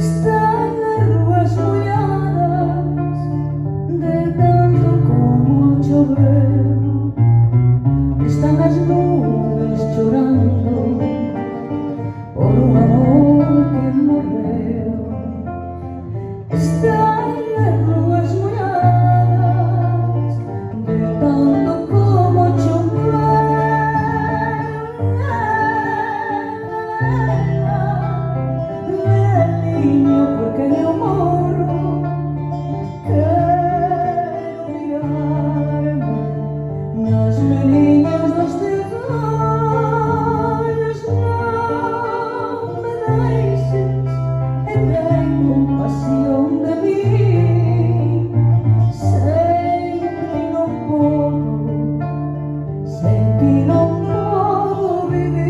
Están las ruas molladas de tanto como llover. Están las nubes llorando por un amor que morreu. Están las ruas molladas de tanto como chover. Veliño, porque eu morro, quero mirarme nas veliñas dos teus olhos. Non me deixes e ten compasión de mí. Sem ti non podo, sem ti non podo vivir.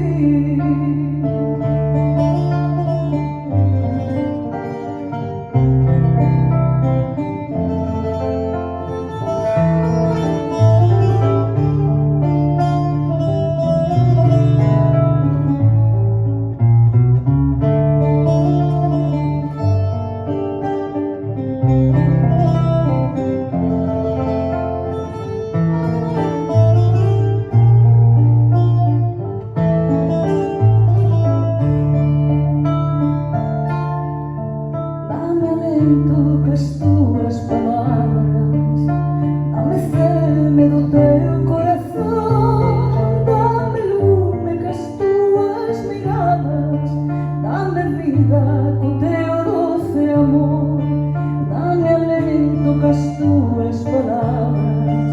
Dame alento cas túas palabras, dame ceme do teu corazón, dame lume cas túas miradas, dame vida co teu doce amor. Dame alento cas túas palabras,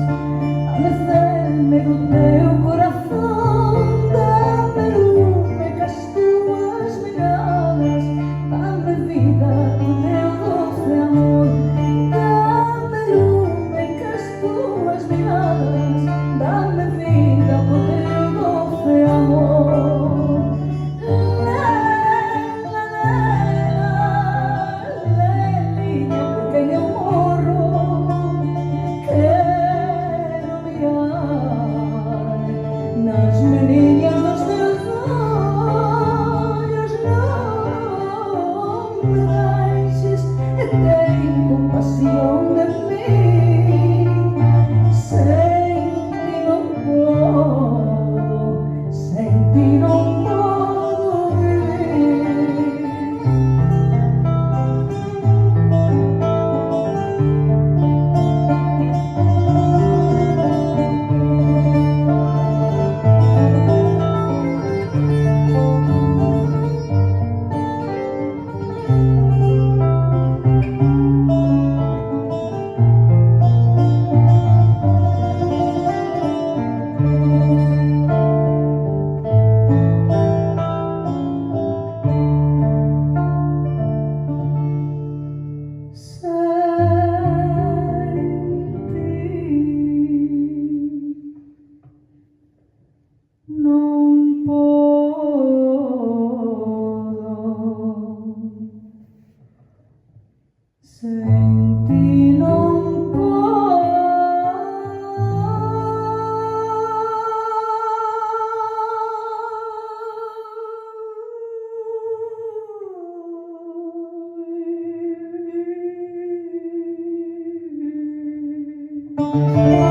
dame ceme do teu corazón, dame lume cas túas miradas, dame vida co teu doce amor. Dame lume cas túas miradas, dame vida co teu doce amor. Leliña, por quen eu morro, quero mirarme nas veliñas dos teus olhos. Non me deixes e ten compasión de mí. Sem ti non podo, sem ti non podo vivir. Non podo, sen ti non podo vivir.